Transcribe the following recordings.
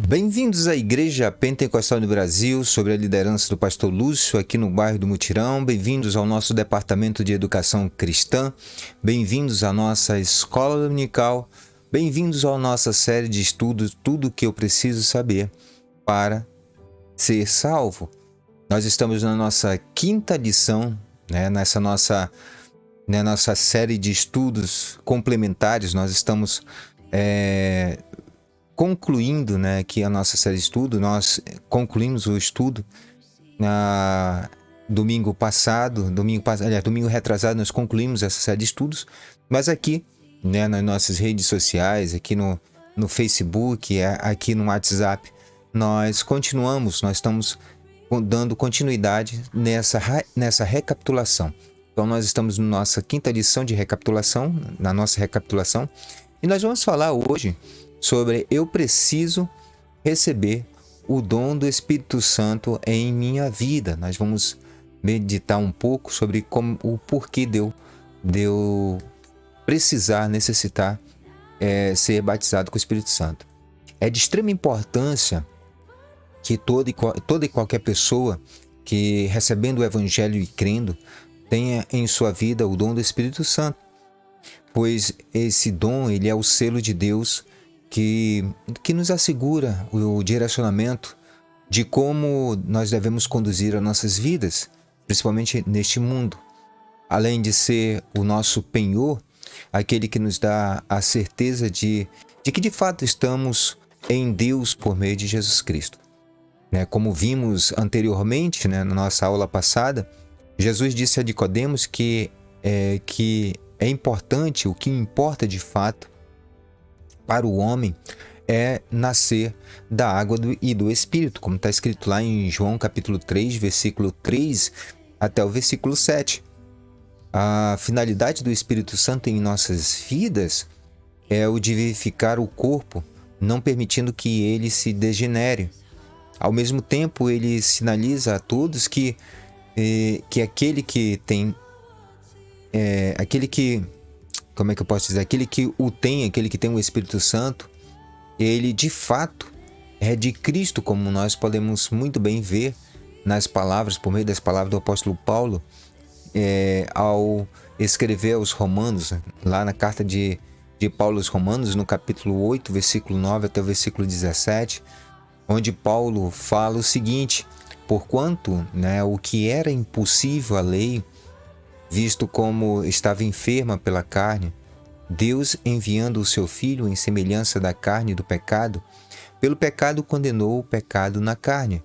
Bem-vindos à Igreja Pentecostal do Brasil, sob a liderança do pastor Lúcio, aqui no bairro do Mutirão. Bem-vindos ao nosso Departamento de Educação Cristã. Bem-vindos à nossa Escola Dominical. Bem-vindos à nossa série de estudos, Tudo o que eu preciso saber para ser salvo. Nós estamos na nossa quinta lição, nessa nossa série de estudos complementares. Nós estamos concluindo aqui a nossa série de estudo. Nós concluímos o estudo domingo retrasado, nós concluímos essa série de estudos, mas aqui nas nossas redes sociais, aqui no Facebook, aqui no WhatsApp, nós estamos dando continuidade nessa recapitulação. Então nós estamos na nossa quinta lição de recapitulação, e nós vamos falar hoje sobre eu preciso receber o dom do Espírito Santo em minha vida. Nós vamos meditar um pouco sobre o porquê de eu necessitar ser batizado com o Espírito Santo. É de extrema importância que toda e qualquer pessoa que, recebendo o Evangelho e crendo, tenha em sua vida o dom do Espírito Santo, pois esse dom ele é o selo de Deus que nos assegura o direcionamento de como nós devemos conduzir as nossas vidas, principalmente neste mundo. Além de ser o nosso penhor, aquele que nos dá a certeza de que de fato estamos em Deus por meio de Jesus Cristo. Como vimos anteriormente, na nossa aula passada, Jesus disse a Nicodemos que é importante, o que importa de fato para o homem é nascer da água e do Espírito, como está escrito lá em João capítulo 3, versículo 3 até o versículo 7. A finalidade do Espírito Santo em nossas vidas é o de vivificar o corpo, não permitindo que ele se degenere. Ao mesmo tempo, ele sinaliza a todos que aquele que tem... aquele que tem o Espírito Santo, ele de fato é de Cristo, como nós podemos muito bem ver por meio das palavras do apóstolo Paulo, ao escrever aos Romanos, lá na carta de Paulo aos Romanos, no capítulo 8, versículo 9 até o versículo 17, onde Paulo fala o seguinte: porquanto o que era impossível à lei, visto como estava enferma pela carne, Deus, enviando o seu Filho em semelhança da carne do pecado, pelo pecado condenou o pecado na carne,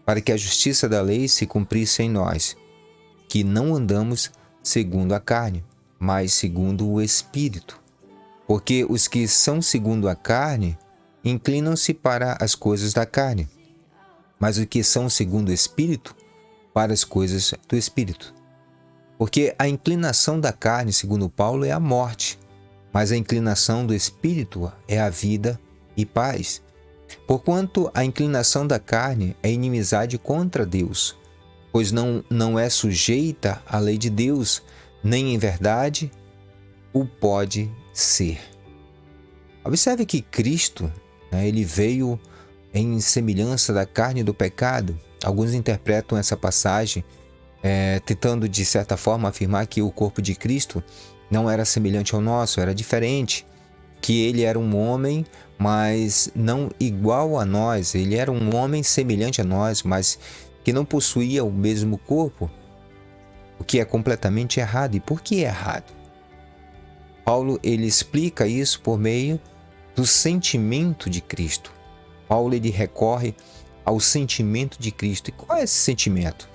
para que a justiça da lei se cumprisse em nós, que não andamos segundo a carne, mas segundo o Espírito. Porque os que são segundo a carne inclinam-se para as coisas da carne, mas os que são segundo o Espírito, para as coisas do Espírito. Porque a inclinação da carne, segundo Paulo, é a morte, mas a inclinação do Espírito é a vida e paz. Porquanto a inclinação da carne é inimizade contra Deus, pois não é sujeita à lei de Deus, nem em verdade o pode ser. Observe que Cristo, ele veio em semelhança da carne do pecado. Alguns interpretam essa passagem tentando, de certa forma, afirmar que o corpo de Cristo não era semelhante ao nosso, era diferente, que ele era um homem, mas não igual a nós. Ele era um homem semelhante a nós, mas que não possuía o mesmo corpo, o que é completamente errado. E por que é errado? Paulo ele explica isso por meio do sentimento de Cristo. Paulo ele recorre ao sentimento de Cristo. E qual é esse sentimento?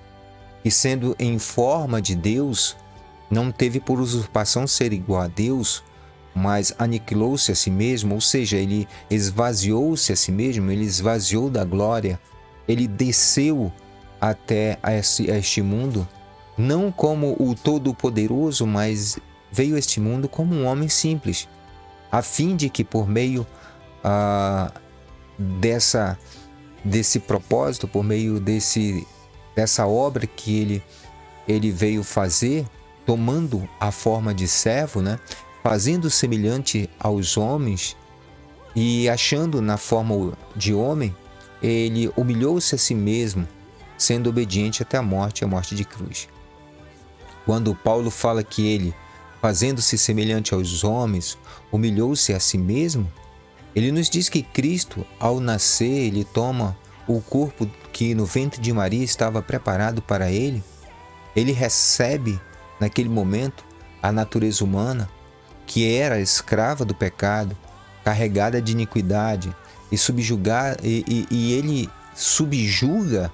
E sendo em forma de Deus, não teve por usurpação ser igual a Deus, mas aniquilou-se a si mesmo, ou seja, ele esvaziou-se a si mesmo, ele esvaziou da glória, ele desceu até este mundo, não como o Todo-Poderoso, mas veio a este mundo como um homem simples, a fim de que por meio desse propósito, por meio dessa obra que ele veio fazer, tomando a forma de servo, fazendo semelhante aos homens, e achando na forma de homem, ele humilhou-se a si mesmo, sendo obediente até a morte de cruz. Quando Paulo fala que ele, fazendo-se semelhante aos homens, humilhou-se a si mesmo, ele nos diz que Cristo, ao nascer, ele toma o corpo que no ventre de Maria estava preparado para ele. Ele recebe, naquele momento, a natureza humana, que era escrava do pecado, carregada de iniquidade, e ele subjuga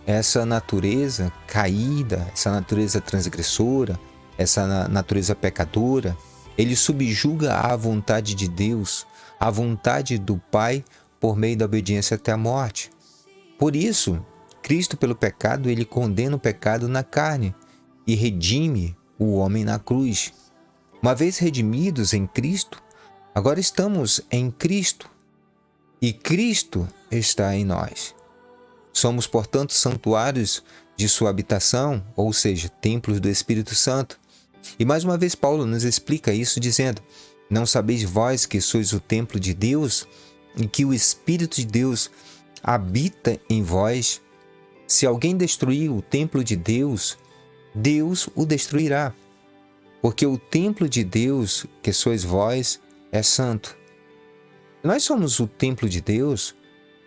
essa natureza caída, essa natureza transgressora, essa natureza pecadora. Ele subjuga à vontade de Deus, à vontade do Pai, por meio da obediência até a morte. Por isso, Cristo, pelo pecado, ele condena o pecado na carne e redime o homem na cruz. Uma vez redimidos em Cristo, agora estamos em Cristo e Cristo está em nós. Somos, portanto, santuários de sua habitação, ou seja, templos do Espírito Santo. E mais uma vez Paulo nos explica isso dizendo: não sabeis vós que sois o templo de Deus e que o Espírito de Deus habita em vós? Se alguém destruir o templo de Deus, Deus o destruirá. Porque o templo de Deus, que sois vós, é santo. Nós somos o templo de Deus,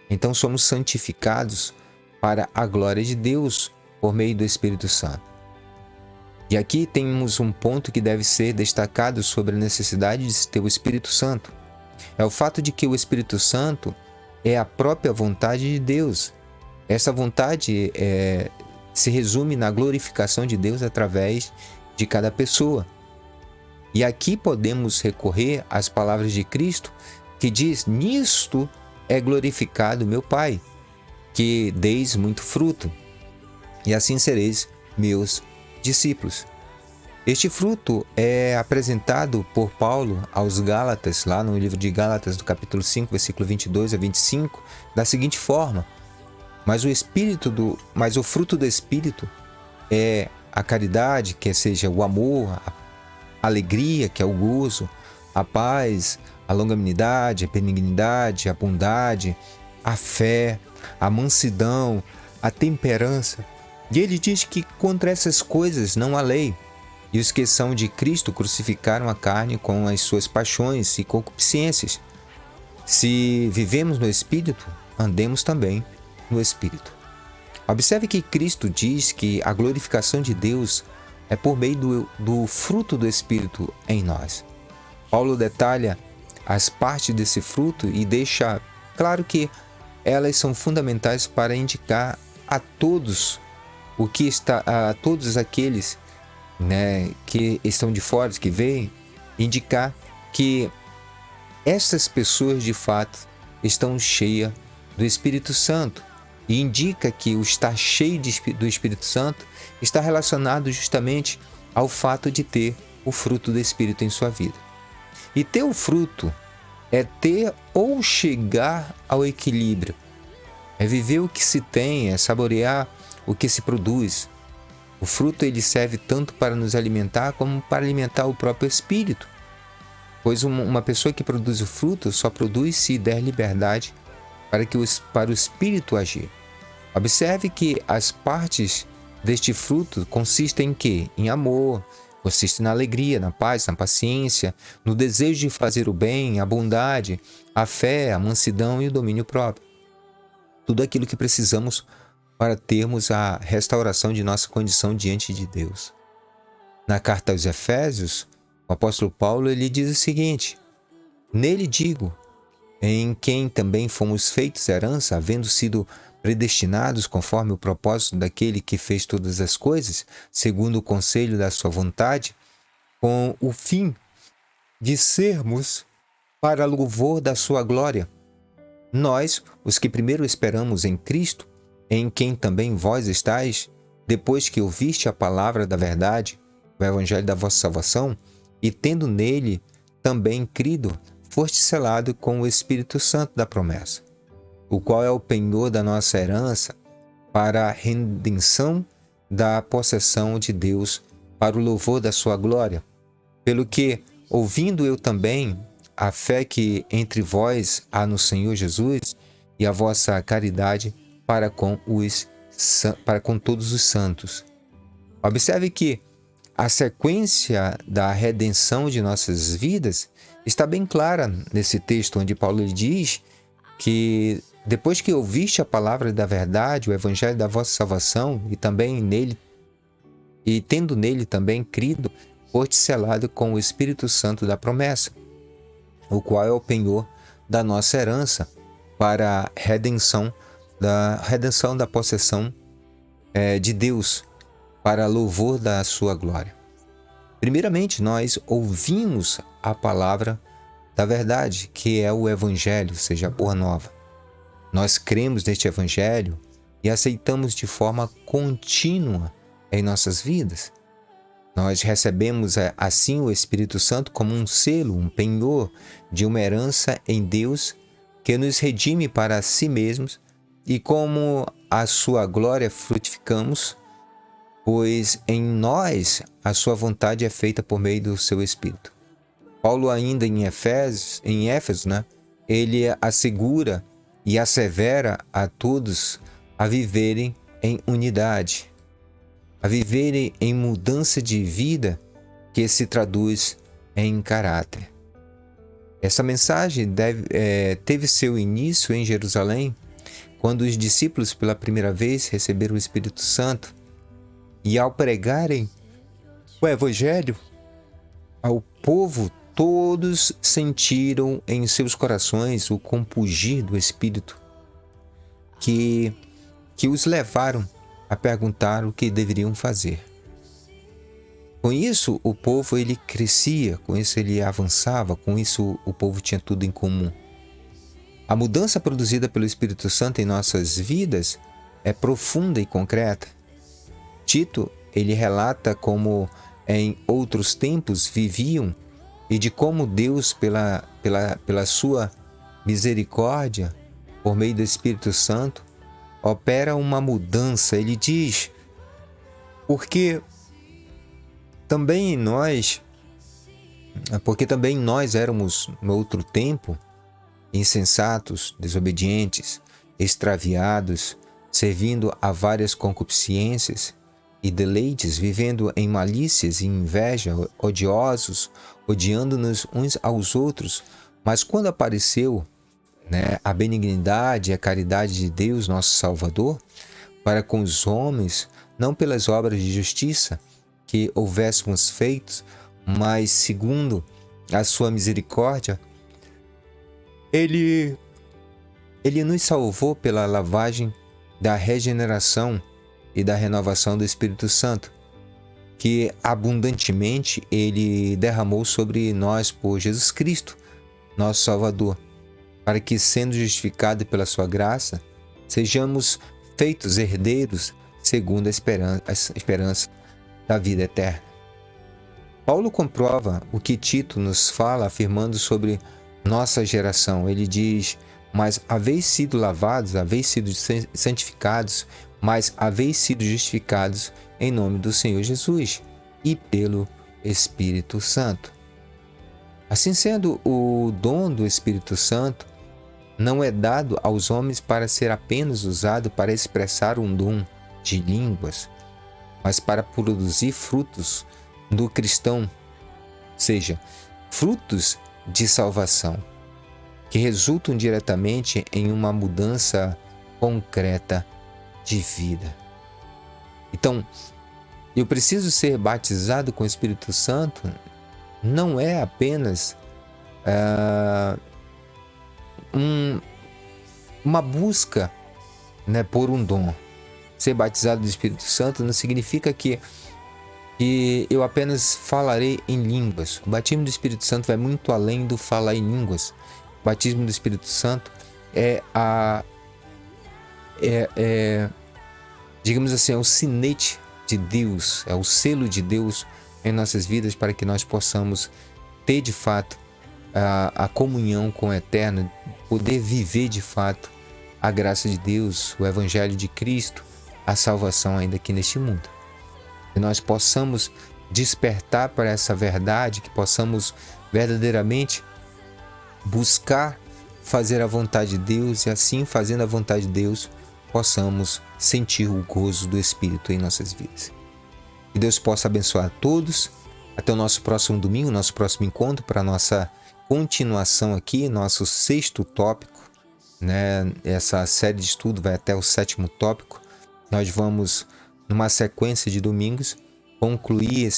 então somos santificados para a glória de Deus por meio do Espírito Santo. E aqui temos um ponto que deve ser destacado sobre a necessidade de ter o Espírito Santo. É o fato de que o Espírito Santo é a própria vontade de Deus. Essa vontade se resume na glorificação de Deus através de cada pessoa. E aqui podemos recorrer às palavras de Cristo, que diz: nisto é glorificado meu Pai, que deis muito fruto, e assim sereis meus discípulos. Este fruto é apresentado por Paulo aos Gálatas, lá no livro de Gálatas, do capítulo 5, versículo 22 a 25, da seguinte forma: mas o fruto do Espírito é a caridade, que seja o amor, a alegria, que é o gozo, a paz, a longanimidade, a benignidade, a bondade, a fé, a mansidão, a temperança. E ele diz que contra essas coisas não há lei. E os que são de Cristo crucificaram a carne com as suas paixões e concupiscências. Se vivemos no Espírito, andemos também no Espírito. Observe que Cristo diz que a glorificação de Deus é por meio do fruto do Espírito em nós. Paulo detalha as partes desse fruto e deixa claro que elas são fundamentais para indicar a todos a todos aqueles, que estão de fora, que veem, indicar que essas pessoas de fato estão cheias do Espírito Santo, e indica que o estar cheio do Espírito Santo está relacionado justamente ao fato de ter o fruto do Espírito em sua vida. E ter o fruto é ter ou chegar ao equilíbrio, é viver o que se tem, é saborear o que se produz. O fruto ele serve tanto para nos alimentar como para alimentar o próprio espírito, pois uma pessoa que produz o fruto só produz se der liberdade para o espírito agir. Observe que as partes deste fruto consistem em quê? Em amor, consiste na alegria, na paz, na paciência, no desejo de fazer o bem, a bondade, a fé, a mansidão e o domínio próprio. Tudo aquilo que precisamos para termos a restauração de nossa condição diante de Deus. Na carta aos Efésios, o apóstolo Paulo ele diz o seguinte: nele digo, em quem também fomos feitos herança, havendo sido predestinados conforme o propósito daquele que fez todas as coisas, segundo o conselho da sua vontade, com o fim de sermos para louvor da sua glória. Nós, os que primeiro esperamos em Cristo, em quem também vós estáis, depois que ouviste a palavra da verdade, o evangelho da vossa salvação, e tendo nele também crido, foste selado com o Espírito Santo da promessa, o qual é o penhor da nossa herança para a redenção da possessão de Deus, para o louvor da sua glória. Pelo que, ouvindo eu também a fé que entre vós há no Senhor Jesus e a vossa caridade para com todos os santos. Observe que a sequência da redenção de nossas vidas está bem clara nesse texto, onde Paulo diz que depois que ouviste a palavra da verdade, o evangelho da vossa salvação, e também nele, e tendo nele também crido, foste selado com o Espírito Santo da promessa, o qual é o penhor da nossa herança para a redenção da possessão de Deus, para louvor da sua glória. Primeiramente, nós ouvimos a palavra da verdade, que é o Evangelho, ou seja, a boa nova. Nós cremos neste Evangelho e aceitamos de forma contínua em nossas vidas. Nós recebemos assim o Espírito Santo como um selo, um penhor de uma herança em Deus que nos redime para si mesmos, e como a sua glória frutificamos, pois em nós a sua vontade é feita por meio do seu Espírito. Paulo ainda em Éfeso, ele assegura e assevera a todos a viverem em unidade, a viverem em mudança de vida que se traduz em caráter. Essa mensagem teve seu início em Jerusalém, quando os discípulos pela primeira vez receberam o Espírito Santo, e ao pregarem o Evangelho ao povo, todos sentiram em seus corações o compungir do Espírito, que os levaram a perguntar o que deveriam fazer. Com isso, o povo ele crescia, com isso ele avançava, com isso o povo tinha tudo em comum. A mudança produzida pelo Espírito Santo em nossas vidas é profunda e concreta. Tito, ele relata como em outros tempos viviam e de como Deus, pela sua misericórdia, por meio do Espírito Santo, opera uma mudança. Ele diz, porque também nós éramos no outro tempo insensatos, desobedientes, extraviados, servindo a várias concupiscências e deleites, vivendo em malícias e inveja, odiosos, odiando-nos uns aos outros. Mas quando apareceu a benignidade e a caridade de Deus, nosso Salvador, para com os homens, não pelas obras de justiça que houvéssemos feito, mas segundo a sua misericórdia, Ele nos salvou pela lavagem da regeneração e da renovação do Espírito Santo, que abundantemente Ele derramou sobre nós por Jesus Cristo, nosso Salvador, para que, sendo justificados pela sua graça, sejamos feitos herdeiros segundo a esperança da vida eterna. Paulo comprova o que Tito nos fala, afirmando sobre nossa geração. Ele diz, mas haveis sido lavados, haveis sido santificados, mas haveis sido justificados em nome do Senhor Jesus e pelo Espírito Santo. Assim sendo, o dom do Espírito Santo não é dado aos homens para ser apenas usado para expressar um dom de línguas, mas para produzir frutos do cristão, ou seja, frutos de salvação, que resultam diretamente em uma mudança concreta de vida. Então, eu preciso ser batizado com o Espírito Santo não é apenas uma busca por um dom. Ser batizado do Espírito Santo não significa que eu apenas falarei em línguas. O batismo do Espírito Santo vai muito além do falar em línguas. O batismo do Espírito Santo digamos assim, é o sinete de Deus, é o selo de Deus em nossas vidas, para que nós possamos ter de fato a comunhão com o Eterno, poder viver de fato a graça de Deus, o Evangelho de Cristo, a salvação ainda aqui neste mundo. Que nós possamos despertar para essa verdade, que possamos verdadeiramente buscar fazer a vontade de Deus e assim, fazendo a vontade de Deus, possamos sentir o gozo do Espírito em nossas vidas. Que Deus possa abençoar a todos. Até o nosso próximo domingo, nosso próximo encontro, para a nossa continuação aqui, nosso 6º tópico, né? Essa série de estudo vai até o 7º tópico. Nós vamos, numa sequência de domingos, concluir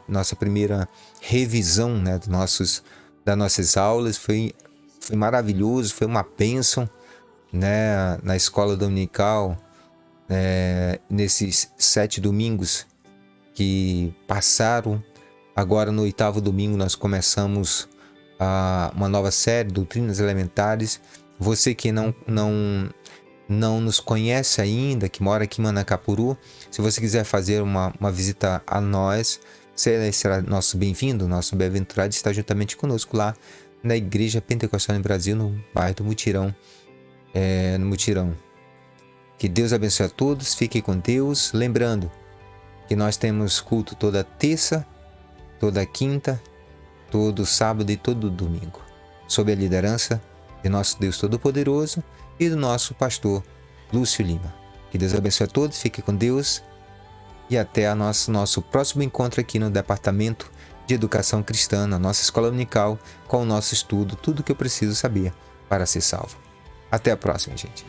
nossa primeira revisão, né, das nossas aulas. Foi maravilhoso, foi uma bênção, né, na escola dominical, nesses 7 domingos que passaram. Agora no 8º domingo nós começamos uma nova série, Doutrinas Elementares. Você que não nos conhece ainda, que mora aqui em Manacapuru, se você quiser fazer uma visita a nós, você será nosso bem-vindo, nosso bem-aventurado de estar juntamente conosco lá na Igreja Pentecostal no Brasil, no bairro do Mutirão, no Mutirão. Que Deus abençoe a todos, fiquem com Deus. Lembrando que nós temos culto toda terça, toda quinta, todo sábado e todo domingo, sob a liderança de nosso Deus Todo-Poderoso e do nosso pastor Lúcio Lima. Que Deus abençoe a todos, fique com Deus e até nosso próximo encontro aqui no Departamento de Educação Cristã, na nossa escola dominical, com o nosso estudo, tudo que eu preciso saber para ser salvo. Até a próxima, gente.